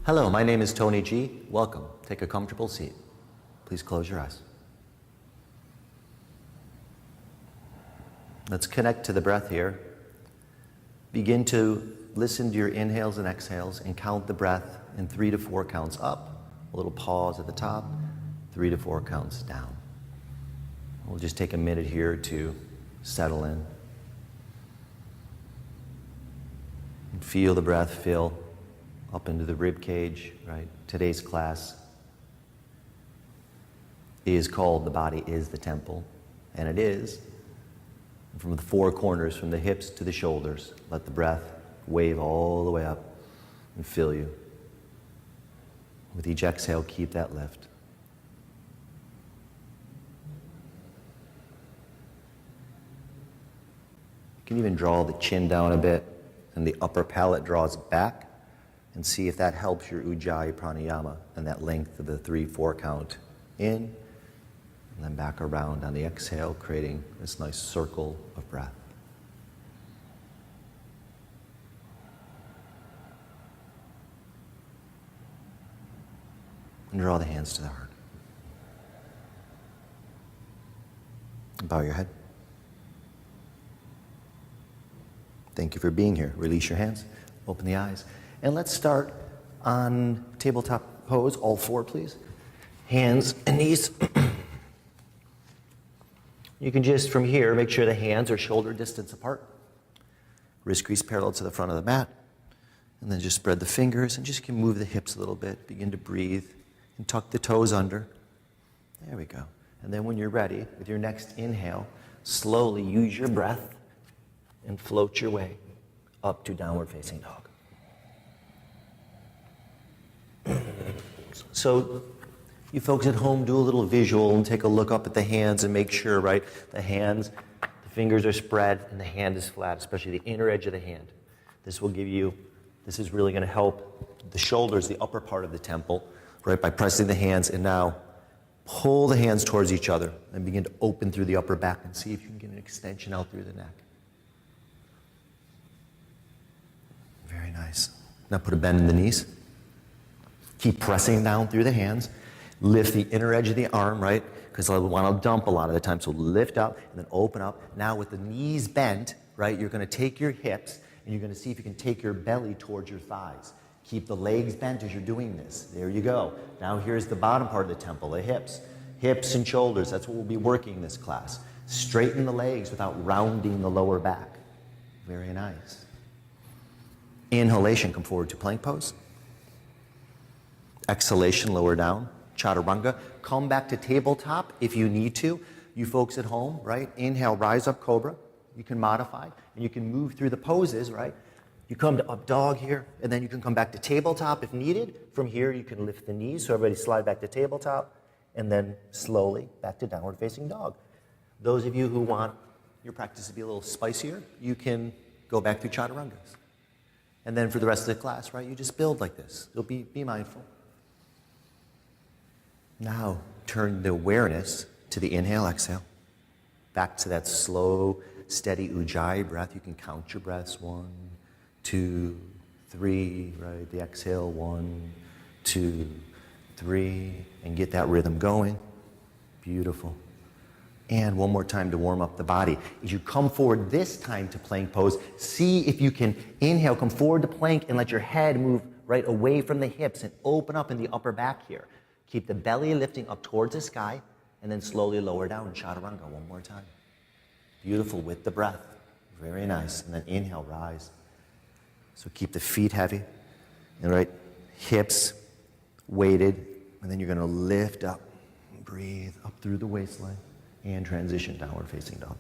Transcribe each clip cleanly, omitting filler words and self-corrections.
Hello, my name is Tony G. Welcome. Take a comfortable seat. Please close your eyes. Let's connect to the breath here. Begin to listen to your inhales and exhales and count the breath in 3 to 4 counts up. A little pause at the top, 3 to 4 counts down. We'll just take a minute here to settle in. And feel the breath fill up into the rib cage, right? Today's class is called The Body is the Temple, and it is. From the 4 corners, from the hips to the shoulders, let the breath wave all the way up and fill you. With each exhale, keep that lift. You can even draw the chin down a bit, and the upper palate draws back, and see if that helps your Ujjayi pranayama and that length of the 3-4 count in, and then back around on the exhale, creating this nice circle of breath. And draw the hands to the heart. Bow your head. Thank you for being here. Release your hands, open the eyes. And let's start on tabletop pose, all 4 please. Hands and knees. You can just, from here, make sure the hands are shoulder distance apart. Wrist crease parallel to the front of the mat. And then just spread the fingers and just can move the hips a little bit. Begin to breathe and tuck the toes under. There we go. And then when you're ready, with your next inhale, slowly use your breath and float your way up to downward facing dog. So you folks at home do a little visual and take a look up at the hands and make sure, right, the hands, the fingers are spread and the hand is flat, especially the inner edge of the hand. This will give you, this is really going to help the shoulders, the upper part of the temple, right, by pressing the hands. And now pull the hands towards each other and begin to open through the upper back and see if you can get an extension out through the neck. Very nice. Now put a bend in the knees. Keep pressing down through the hands. Lift the inner edge of the arm, right? Because I want to dump a lot of the time. So lift up and then open up. Now with the knees bent, right, you're going to take your hips and you're going to see if you can take your belly towards your thighs. Keep the legs bent as you're doing this. There you go. Now here's the bottom part of the temple, the hips. Hips and shoulders, that's what we'll be working in this class. Straighten the legs without rounding the lower back. Very nice. Inhalation, come forward to plank pose. Exhalation, lower down, chaturanga. Come back to tabletop if you need to. You folks at home, right? Inhale, rise up cobra. You can modify, and you can move through the poses, right? You come to up dog here, and then you can come back to tabletop if needed. From here, you can lift the knees, so everybody slide back to tabletop, and then slowly back to downward facing dog. Those of you who want your practice to be a little spicier, you can go back to chaturangas. And then for the rest of the class, right, you just build like this. You'll be mindful. Now, turn the awareness to the inhale, exhale. Back to that slow, steady Ujjayi breath. You can count your breaths. 1, 2, 3, right? The exhale, 1, 2, 3, and get that rhythm going. Beautiful. And one more time to warm up the body. As you come forward this time to plank pose, see if you can inhale, come forward to plank, and let your head move right away from the hips and open up in the upper back here. Keep the belly lifting up towards the sky, and then slowly lower down, chaturanga, one more time. Beautiful with the breath. Very nice. And then inhale, rise. So keep the feet heavy, and right, hips weighted, and then you're going to lift up, breathe up through the waistline, and transition downward facing dog.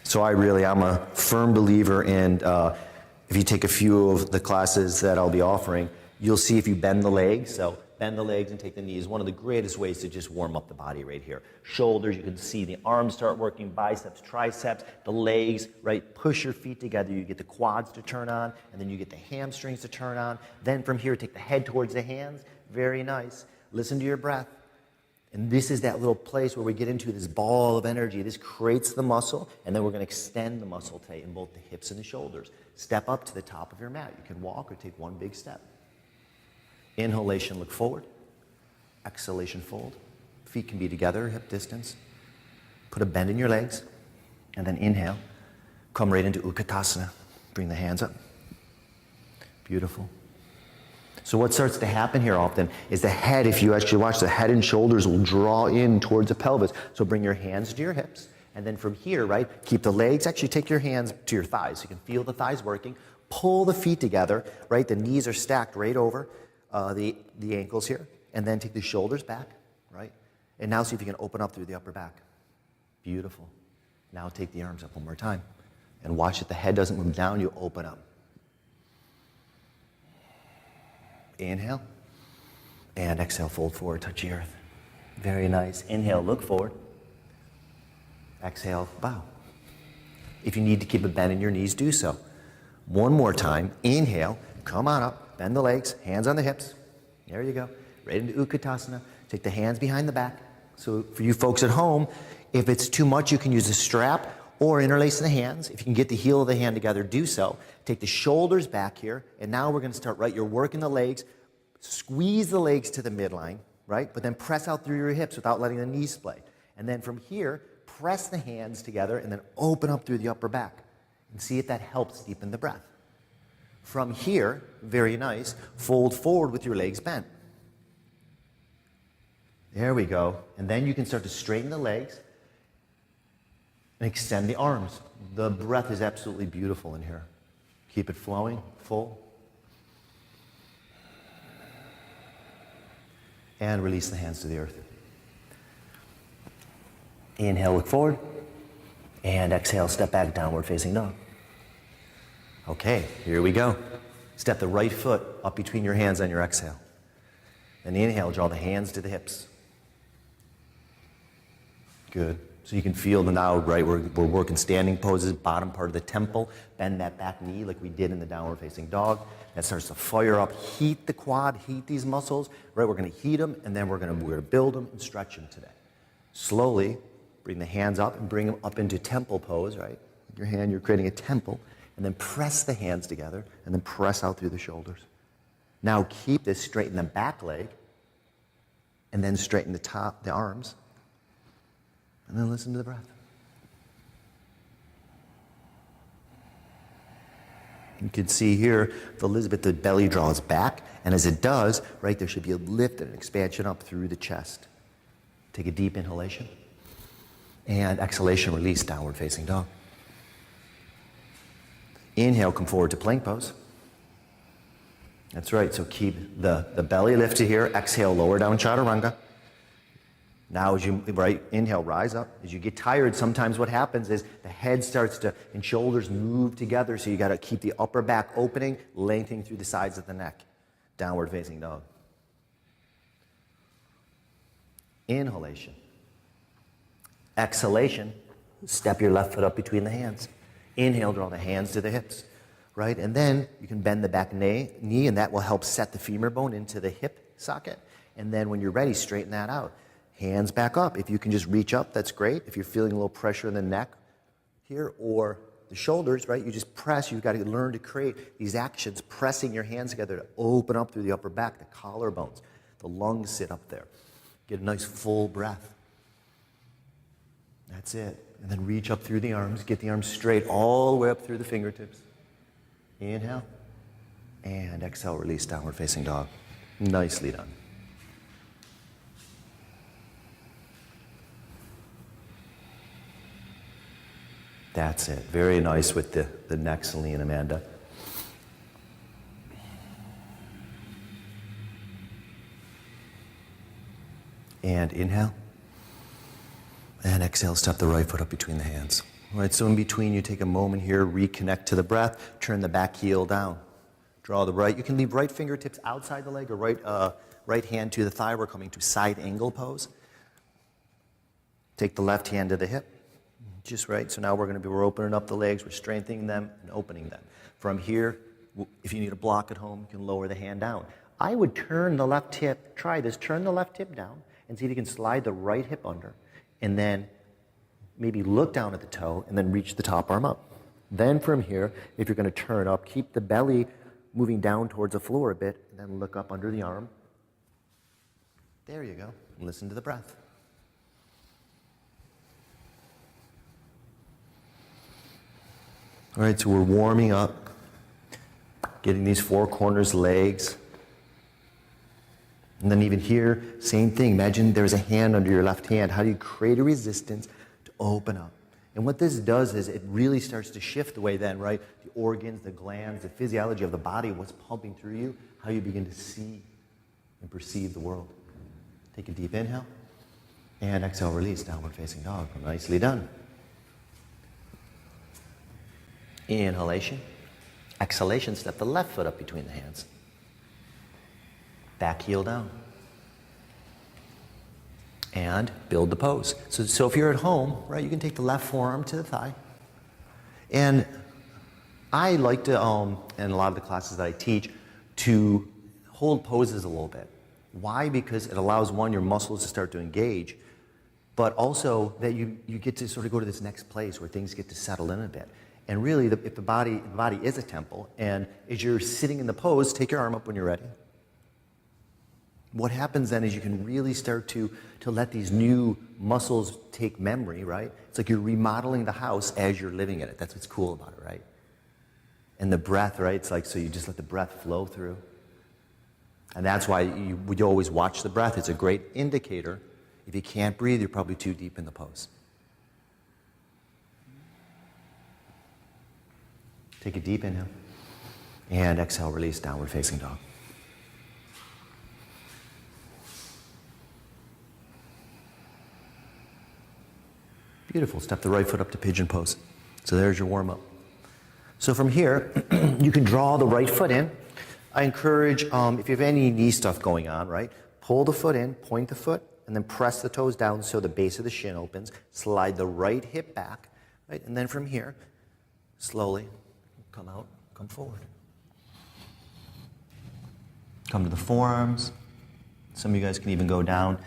So I'm a firm believer in, if you take a few of the classes that I'll be offering, you'll see if you bend the legs, so bend the legs and take the knees. One of the greatest ways to just warm up the body right here. Shoulders, you can see the arms start working, biceps, triceps, the legs, right? Push your feet together. You get the quads to turn on, and then you get the hamstrings to turn on. Then from here, take the head towards the hands. Very nice. Listen to your breath. And this is that little place where we get into this ball of energy. This creates the muscle, and then we're going to extend the muscle today in both the hips and the shoulders. Step up to the top of your mat. You can walk or take one big step. Inhalation, look forward. Exhalation, fold. Feet can be together, hip distance. Put a bend in your legs, and then inhale. Come right into Utkatasana. Bring the hands up. Beautiful. So what starts to happen here often is the head, if you actually watch, the head and shoulders will draw in towards the pelvis. So bring your hands to your hips. And then from here, right, keep the legs, actually take your hands to your thighs. So you can feel the thighs working. Pull the feet together, right? The knees are stacked right over the ankles here. And then take the shoulders back, right? And now see if you can open up through the upper back. Beautiful. Now take the arms up one more time. And watch that the head doesn't move down, you open up. Inhale. And exhale, fold forward, touch the earth. Very nice. Inhale, look forward. Exhale, bow. If you need to keep a bend in your knees, do so. One more time. Inhale, come on up, bend the legs, hands on the hips. There you go. Right into Utkatasana. Take the hands behind the back. So for you folks at home, if it's too much, you can use a strap or interlace the hands. If you can get the heel of the hand together, do so. Take the shoulders back here, and now we're going to start, right? You're working the legs. Squeeze the legs to the midline, right? But then press out through your hips without letting the knees splay. And then from here, press the hands together and then open up through the upper back. And see if that helps deepen the breath. From here, very nice, fold forward with your legs bent. There we go. And then you can start to straighten the legs and extend the arms. The breath is absolutely beautiful in here. Keep it flowing, full. And release the hands to the earth. Inhale, look forward. And exhale, step back, downward facing dog. Okay, here we go. Step the right foot up between your hands on your exhale. And inhale, draw the hands to the hips. Good. So you can feel the now, right, we're working standing poses, bottom part of the temple, bend that back knee like we did in the downward facing dog. That starts to fire up, heat the quad, heat these muscles, right? We're going to heat them, and then we're going to build them and stretch them today. Slowly, bring the hands up and bring them up into temple pose, right? With your hand, you're creating a temple, and then press the hands together, and then press out through the shoulders. Now keep this, straighten the back leg, and then straighten the arms. And then listen to the breath. You can see here, for Elizabeth, the belly draws back, and as it does, right, there should be a lift and an expansion up through the chest. Take a deep inhalation, and exhalation, release, downward facing dog. Inhale, come forward to plank pose. That's right, so keep the belly lifted here. Exhale, lower down chaturanga. Now as you, right, inhale, rise up. As you get tired, sometimes what happens is the head starts to, and shoulders move together, so you got to keep the upper back opening, lengthening through the sides of the neck. Downward facing dog. Inhalation. Exhalation, step your left foot up between the hands. Inhale, draw the hands to the hips, right? And then you can bend the back knee, and that will help set the femur bone into the hip socket. And then when you're ready, straighten that out. Hands back up. If you can just reach up, that's great. If you're feeling a little pressure in the neck here or the shoulders, right, you just press. You've got to learn to create these actions, pressing your hands together to open up through the upper back, the collarbones. The lungs sit up there. Get a nice full breath. That's it. And then reach up through the arms. Get the arms straight all the way up through the fingertips. Inhale. And exhale, release, downward facing dog. Nicely done. That's it. Very nice with the neck, Celine, Amanda. And inhale. And exhale, step the right foot up between the hands. All right, so in between, you take a moment here, reconnect to the breath, turn the back heel down. Draw the right. You can leave right fingertips outside the leg or right hand to the thigh. We're coming to side angle pose. Take the left hand to the hip. Just right. So now we're opening up the legs, we're strengthening them and opening them. From here, if you need a block at home, you can lower the hand down. I would turn the left hip, try this, turn the left hip down, and see if you can slide the right hip under, and then maybe look down at the toe, and then reach the top arm up. Then from here, if you're going to turn up, keep the belly moving down towards the floor a bit, and then look up under the arm. There you go. Listen to the breath. All right, so we're warming up, getting these four corners, legs. And then even here, same thing. Imagine there's a hand under your left hand. How do you create a resistance to open up? And what this does is it really starts to shift the way then, right? The organs, the glands, the physiology of the body, what's pumping through you, how you begin to see and perceive the world. Take a deep inhale. And exhale, release, downward facing dog. Nicely done. Inhalation. Exhalation, step the left foot up between the hands. Back heel down. And build the pose. So if you're at home, right, you can take the left forearm to the thigh. And I like to, in a lot of the classes that I teach, to hold poses a little bit. Why? Because it allows, one, your muscles to start to engage, but also that you get to sort of go to this next place where things get to settle in a bit. And really, if the body is a temple, and as you're sitting in the pose, take your arm up when you're ready. What happens then is you can really start to let these new muscles take memory, right? It's like you're remodeling the house as you're living in it. That's what's cool about it, right? And the breath, right? It's like, so you just let the breath flow through. And that's why you always watch the breath. It's a great indicator. If you can't breathe, you're probably too deep in the pose. Take a deep inhale. And exhale, release, downward facing dog. Beautiful. Step the right foot up to pigeon pose. So there's your warm-up. So from here, you can draw the right foot in. I encourage, if you have any knee stuff going on, right, pull the foot in, point the foot, and then press the toes down so the base of the shin opens. Slide the right hip back, right, and then from here, slowly come out, come forward. Come to the forearms. Some of you guys can even go down.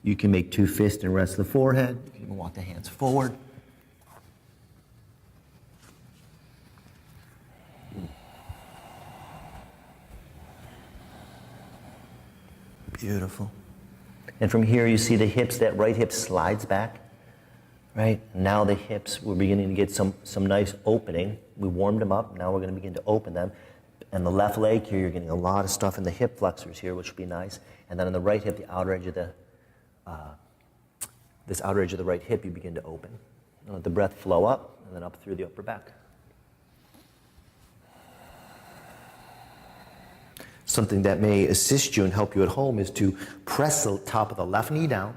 You can make two fists and rest the forehead. You can even walk the hands forward. Beautiful. And from here you see the hips, that right hip slides back, right? Now the hips, we're beginning to get some nice opening. We warmed them up, now we're going to begin to open them. And the left leg here, you're getting a lot of stuff in the hip flexors here, which will be nice. And then on the right hip, the outer edge of this outer edge of the right hip, you begin to open. And let the breath flow up, and then up through the upper back. Something that may assist you and help you at home is to press the top of the left knee down,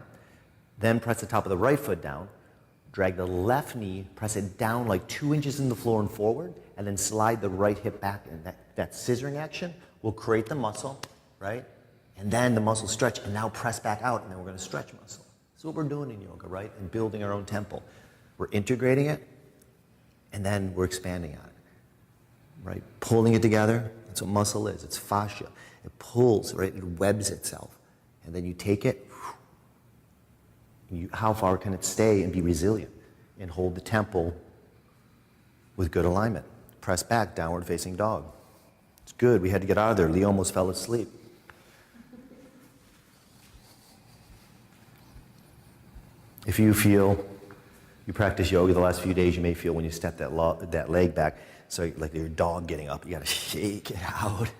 then press the top of the right foot down, drag the left knee, press it down like 2 inches in the floor and forward, and then slide the right hip back. And that scissoring action will create the muscle, right? And then the muscle stretch, and now press back out, and then we're going to stretch muscle. That's what we're doing in yoga, right? And building our own temple. We're integrating it, and then we're expanding on it, right? Pulling it together. That's what muscle is. It's fascia. It pulls, right? It webs itself. And then you take it. How far can it stay and be resilient and hold the temple with good alignment? Press back, downward facing dog. It's good. We had to get out of there. Lee almost fell asleep. If you feel, you practice yoga the last few days, you may feel when you step that leg back, so like your dog getting up, you got to shake it out.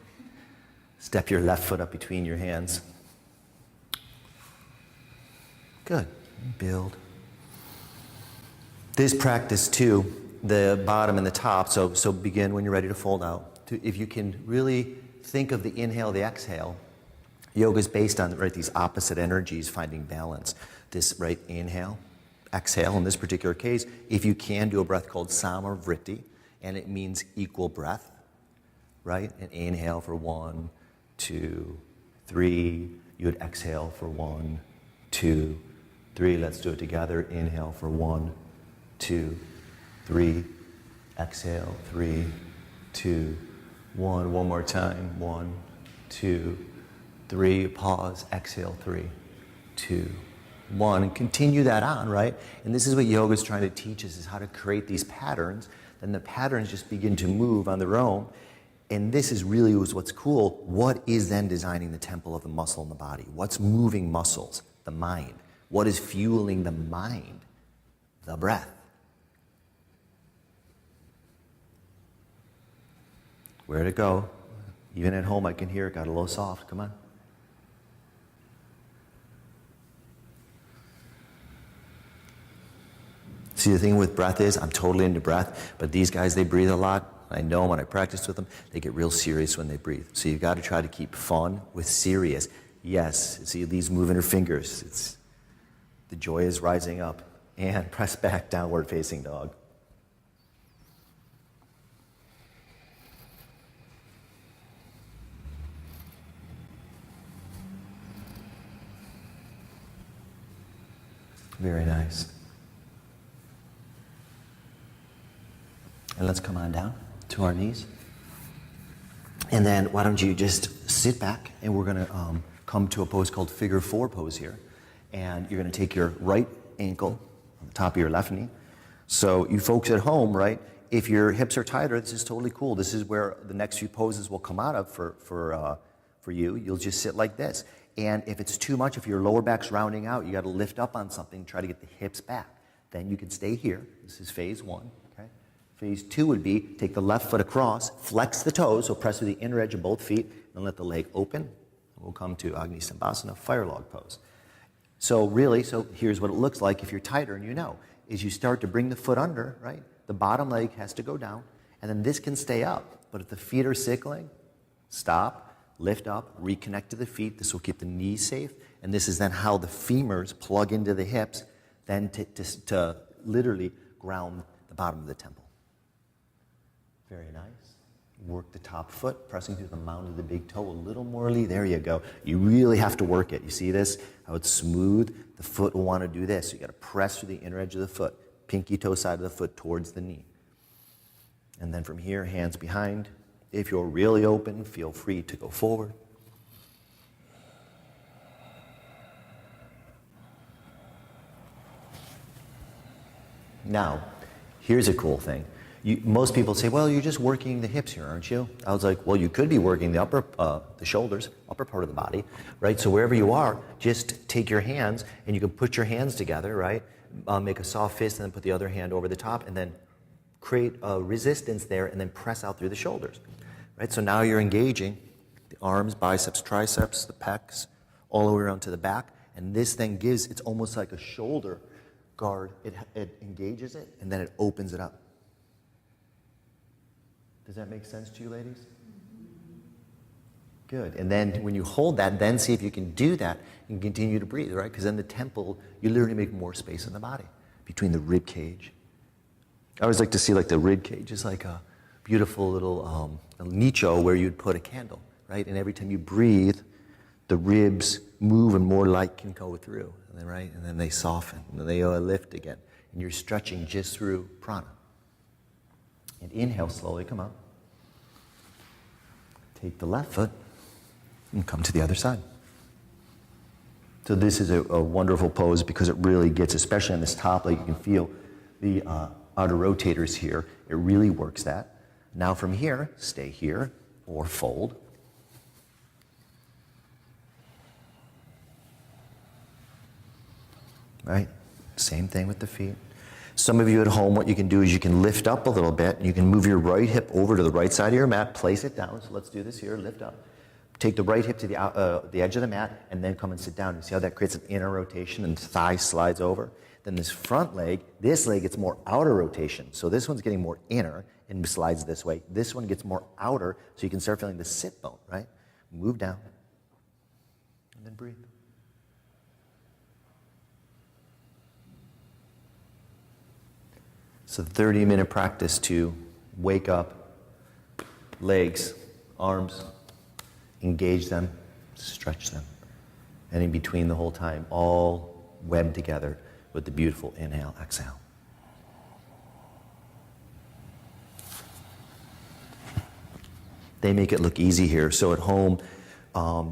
Step your left foot up between your hands. Good. Build. This practice too, the bottom and the top, so begin when you're ready to fold out. If you can really think of the inhale, the exhale, yoga is based on, right, these opposite energies, finding balance. This, right, inhale, exhale. In this particular case, if you can, do a breath called Samavritti, and it means equal breath, right? And inhale for 1, 2, 3. You would exhale for 1, 2, 3. Let's do it together. Inhale for 1, 2, 3. Exhale, 3, 2, 1. One more time. 1, 2, 3. Pause. Exhale, 3, 2, 1, and continue that on, right? And this is what yoga is trying to teach us, is how to create these patterns. Then the patterns just begin to move on their own. And this is really what's cool. What is then designing the temple of the muscle in the body? What's moving muscles? The mind. What is fueling the mind? The breath. Where'd it go? Even at home I can hear it, got a little soft, come on. See, the thing with breath is, I'm totally into breath, but these guys, they breathe a lot. I know when I practice with them, they get real serious when they breathe. So you've got to try to keep fun with serious. Yes, see these moving her fingers. The joy is rising up. And press back, downward facing dog. Very nice. And let's come on down to our knees. And then why don't you just sit back, and we're going to come to a pose called figure 4 pose here. And you're going to take your right ankle on the top of your left knee. So you folks at home, right, if your hips are tighter, this is totally cool. This is where the next few poses will come out of for you. You'll just sit like this. And if it's too much, if your lower back's rounding out, you got to lift up on something, try to get the hips back. Then you can stay here. This is phase 1. Phase 2 would be take the left foot across, flex the toes, so press with the inner edge of both feet, and let the leg open. We'll come to Agni Sambhasana, fire log pose. So here's what it looks like if you're tighter, and is you start to bring the foot under, right? The bottom leg has to go down, and then this can stay up. But if the feet are sickling, stop, lift up, reconnect to the feet. This will keep the knees safe, and this is then how the femurs plug into the hips, then to literally ground the bottom of the temple. Very nice. Work the top foot, pressing through the mound of the big toe a little more. There you go. You really have to work it. You see this? How it's smooth? The foot will want to do this. So you got to press through the inner edge of the foot, pinky toe side of the foot towards the knee. And then from here, hands behind. If you're really open, feel free to go forward. Now, here's a cool thing. Most people say, well, you're just working the hips here, aren't you? I was like, well, you could be working the shoulders, upper part of the body, right? So wherever you are, just take your hands, and you can put your hands together, right? Make a soft fist, and then put the other hand over the top, and then create a resistance there, and then press out through the shoulders, right? So now you're engaging the arms, biceps, triceps, the pecs, all the way around to the back, and this then it's almost like a shoulder guard. It engages it, and then it opens it up. Does that make sense to you, ladies? Good. And then when you hold that, then see if you can do that and continue to breathe, right? Because then the temple, you literally make more space in the body between the rib cage. I always like to see like the rib cage is like a beautiful little nicho where you'd put a candle, right? And every time you breathe, the ribs move and more light can go through, and then, right? And then they soften, and then they lift again. And you're stretching just through prana. And inhale slowly, come up. Take the left foot and come to the other side. So this is a wonderful pose because it really gets, especially on this top leg, you can feel the outer rotators here. It really works that. Now from here, stay here or fold. Right? Same thing with the feet. Some of you at home, what you can do is you can lift up a little bit. You can move your right hip over to the right side of your mat, place it down. So let's do this here, lift up. Take the right hip to the edge of the mat, and then come and sit down. You see how that creates an inner rotation and the thigh slides over? Then this front leg, this leg gets more outer rotation. So this one's getting more inner and slides this way. This one gets more outer, so you can start feeling the sit bone, right? Move down, and then breathe. So 30-minute practice to wake up, legs, arms, engage them, stretch them. And in between the whole time, all webbed together with the beautiful inhale, exhale. They make it look easy here. So at home,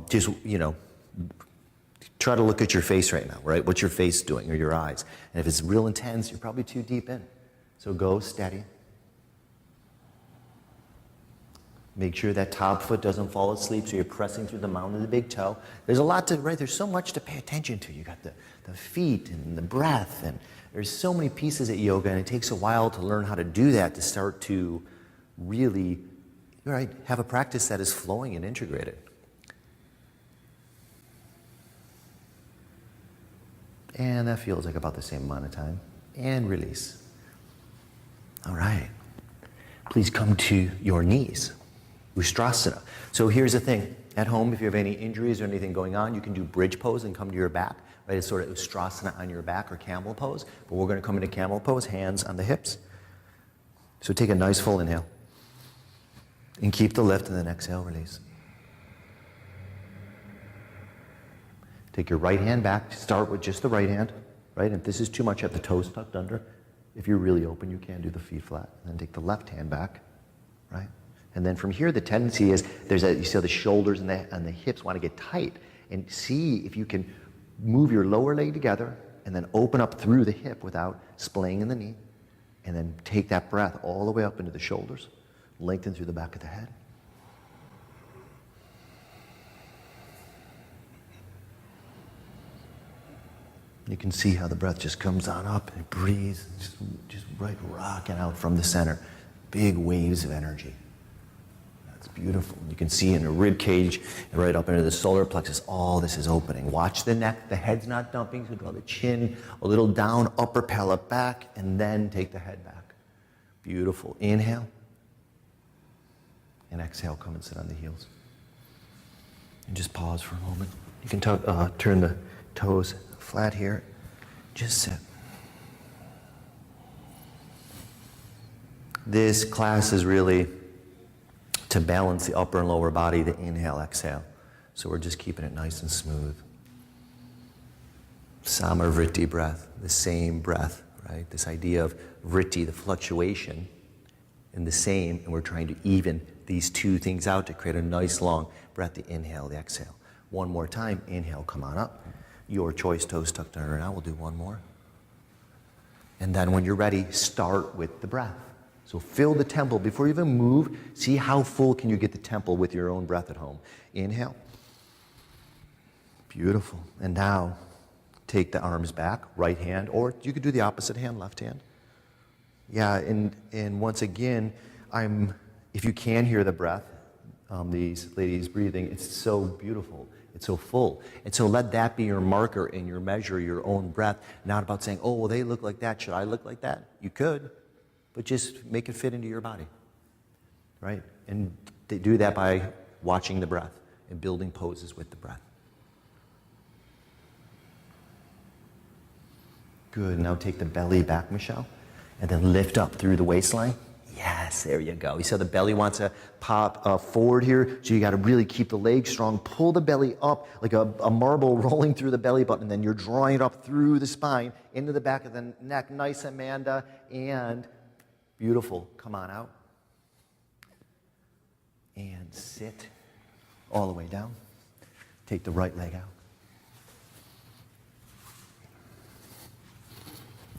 just, Try to look at your face right now, right? What's your face doing, or your eyes? And if it's real intense, you're probably too deep in. So go steady. Make sure that top foot doesn't fall asleep, so you're pressing through the mound of the big toe. There's a lot to, right? There's so much to pay attention to. You got the feet and the breath, and there's so many pieces at yoga, and it takes a while to learn how to do that, to start to really, right, have a practice that is flowing and integrated. And that feels like about the same amount of time. And release. All right. Please come to your knees. Ustrasana. So here's the thing. At home, if you have any injuries or anything going on, you can do bridge pose and come to your back. Right? It's sort of Ustrasana on your back, or camel pose. But we're going to come into camel pose, hands on the hips. So take a nice full inhale. And keep the lift, and then exhale, release. Take your right hand back. Start with just the right hand. Right? And if this is too much, have the toes tucked under. If you're really open, you can do the feet flat. And then take the left hand back. Right? And then from here, the tendency is, you see how the shoulders and the hips want to get tight. And see if you can move your lower leg together and then open up through the hip without splaying in the knee. And then take that breath all the way up into the shoulders. Lengthen through the back of the head. You can see how the breath just comes on up and it breathes, just right rocking out from the center. Big waves of energy. That's beautiful. You can see in the rib cage and right up into the solar plexus, all this is opening. Watch the neck, the head's not dumping, so draw the chin a little down, upper palate back, and then take the head back. Beautiful. Inhale. And exhale, come and sit on the heels. And just pause for a moment. You can turn the toes flat here. Just sit. This class is really to balance the upper and lower body, the inhale, exhale. So we're just keeping it nice and smooth. Samarvriti breath, the same breath, right? This idea of vritti, the fluctuation, and the same, and we're trying to even these two things out to create a nice long breath, the inhale, the exhale. One more time, inhale, come on up. Your choice, toes tucked under. Now we'll do one more. And then when you're ready, start with the breath. So fill the temple. Before you even move, see how full can you get the temple with your own breath at home. Inhale. Beautiful. And now take the arms back, right hand, or you could do the opposite hand, left hand. Yeah, and once again, if you can hear the breath, these ladies breathing, it's so beautiful. It's so full. And so let that be your marker and your measure, your own breath, not about saying, oh, well, they look like that. Should I look like that? You could, but just make it fit into your body, right? And they do that by watching the breath and building poses with the breath. Good. Now take the belly back, Michelle, and then lift up through the waistline. Yes, there you go. You see how the belly wants to pop forward here, so you got to really keep the legs strong. Pull the belly up like a marble rolling through the belly button, and then you're drawing it up through the spine, into the back of the neck. Nice, Amanda, and beautiful. Come on out. And sit all the way down. Take the right leg out.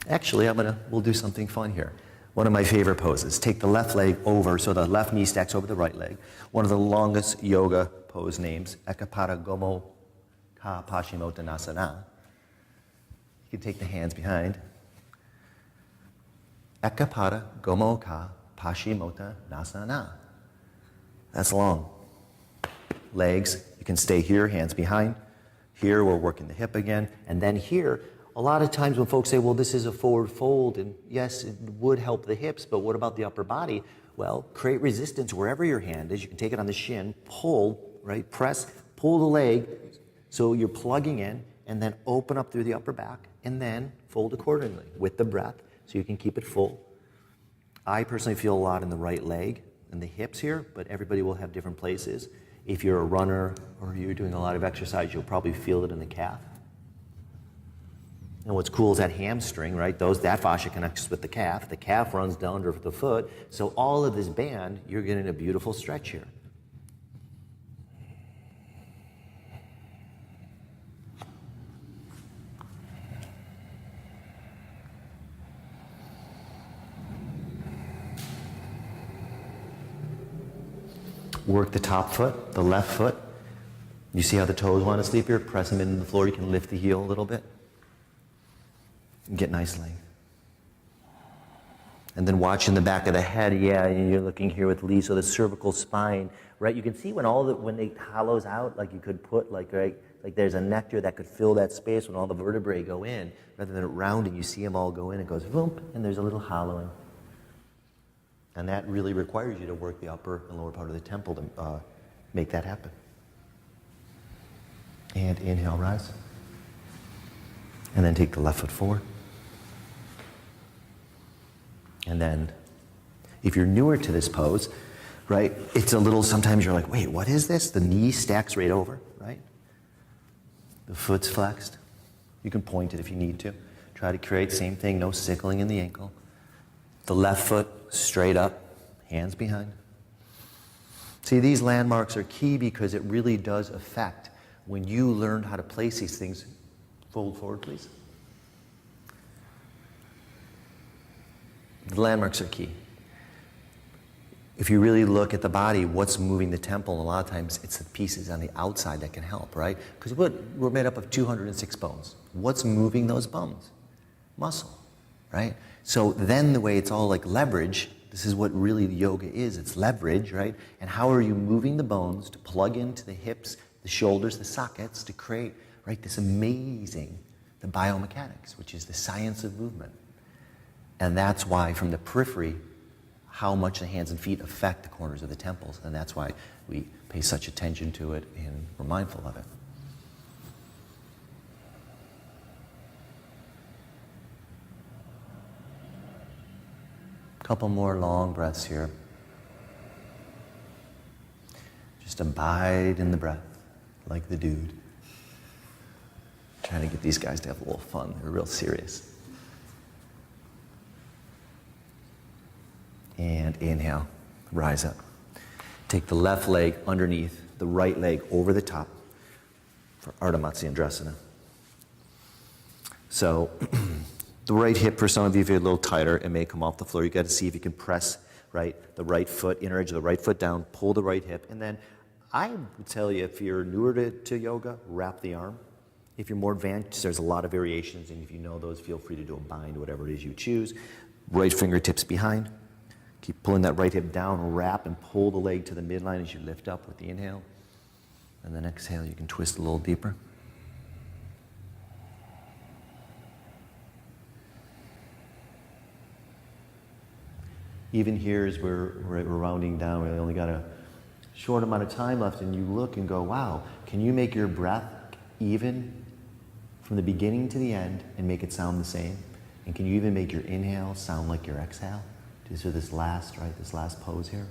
Actually, we'll do something fun here. One of my favorite poses. Take the left leg over, so the left knee stacks over the right leg. One of the longest yoga pose names, Ekapada Gomo Ka Paschimottanasana. You can take the hands behind. Ekapada Gomo Ka Paschimottanasana. That's long. Legs, you can stay here, hands behind. Here, we're working the hip again. And then here, a lot of times when folks say, well, this is a forward fold, and yes, it would help the hips, but what about the upper body? Well, create resistance wherever your hand is. You can take it on the shin, pull, right? Press, pull the leg, so you're plugging in, and then open up through the upper back, and then fold accordingly with the breath, so you can keep it full. I personally feel a lot in the right leg and the hips here, but everybody will have different places. If you're a runner or you're doing a lot of exercise, you'll probably feel it in the calf. And what's cool is that hamstring, right? That fascia connects with the calf runs down to the foot. So all of this band, you're getting a beautiful stretch here. Work the top foot, the left foot. You see how the toes want to sleep here? Press them into the floor. You can lift the heel a little bit. And get nice length. And then watch in the back of the head. Yeah, you're looking here with Lee. So the cervical spine, right? You can see when it hollows out, like you could put, like there's a nectar that could fill that space when all the vertebrae go in. Rather than it rounding, you see them all go in. It goes boom, and there's a little hollowing. And that really requires you to work the upper and lower part of the temple to make that happen. And inhale, rise. And then take the left foot forward. And then, if you're newer to this pose, right, it's a little, sometimes you're like, wait, what is this? The knee stacks right over, right? The foot's flexed. You can point it if you need to. Try to create, same thing, no sickling in the ankle. The left foot straight up, hands behind. See, these landmarks are key because it really does affect when you learn how to place these things. Fold forward, please. The landmarks are key. If you really look at the body, what's moving the temple, a lot of times it's the pieces on the outside that can help, right? Because we're made up of 206 bones. What's moving those bones? Muscle, right? So then the way it's all like leverage, this is what really yoga is, it's leverage, right? And how are you moving the bones to plug into the hips, the shoulders, the sockets to create, right, this amazing, the biomechanics, which is the science of movement. And that's why from the periphery, how much the hands and feet affect the corners of the temples. And that's why we pay such attention to it and we're mindful of it. Couple more long breaths here. Just abide in the breath, like the dude. Trying to get these guys to have a little fun. They're real serious. And inhale, rise up. Take the left leg underneath, the right leg over the top for Ardha Matsyendrasana. So, the right hip for some of you, if you're a little tighter, it may come off the floor. You got to see if you can press, right, the right foot, inner edge of the right foot down, pull the right hip, and then I would tell you if you're newer to yoga, wrap the arm. If you're more advanced, there's a lot of variations, and if you know those, feel free to do a bind, whatever it is you choose. Right fingertips behind. Keep pulling that right hip down, wrap and pull the leg to the midline as you lift up with the inhale. And then exhale, you can twist a little deeper. Even here as we're rounding down, we only got a short amount of time left, and you look and go, wow, can you make your breath even from the beginning to the end and make it sound the same? And can you even make your inhale sound like your exhale? Just for this last pose here.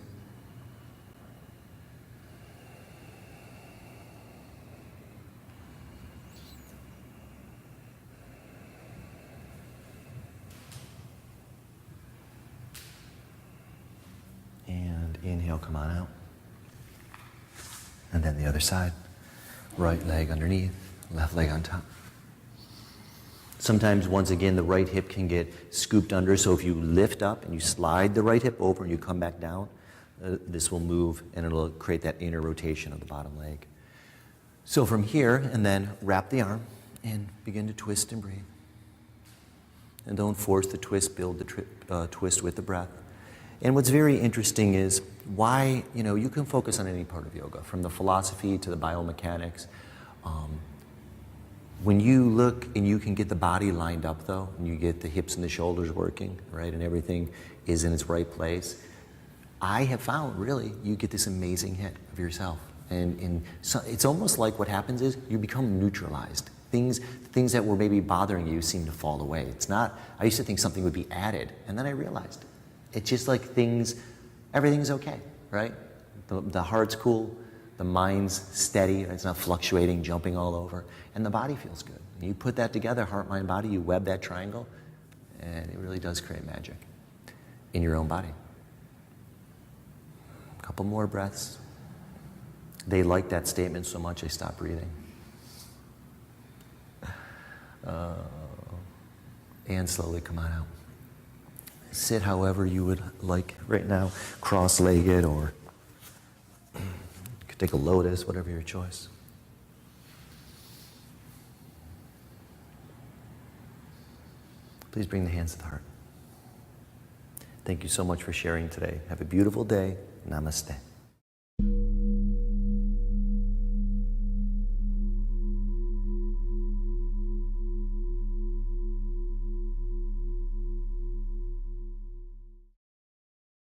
And inhale, come on out. And then the other side. Right leg underneath, left leg on top. Sometimes, once again, the right hip can get scooped under, so if you lift up and you slide the right hip over and you come back down, this will move and it'll create that inner rotation of the bottom leg. So from here, and then wrap the arm and begin to twist and breathe. And don't force the twist, build the twist with the breath. And what's very interesting is why, you can focus on any part of yoga, from the philosophy to the biomechanics. When you look and you can get the body lined up though, and you get the hips and the shoulders working, right, and everything is in its right place, I have found really you get this amazing hit of yourself. And so it's almost like what happens is you become neutralized. Things that were maybe bothering you seem to fall away. It's not, I used to think something would be added, and then I realized it's just like everything's okay, right? The heart's cool. The mind's steady, it's not fluctuating, jumping all over, and the body feels good. And you put that together, heart, mind, body, you web that triangle, and it really does create magic in your own body. A couple more breaths. They like that statement so much, they stop breathing. And slowly come on out. Sit however you would like right now, cross-legged or Take a lotus, whatever your choice. Please bring the hands to the heart. Thank you so much for sharing today. Have a beautiful day. Namaste.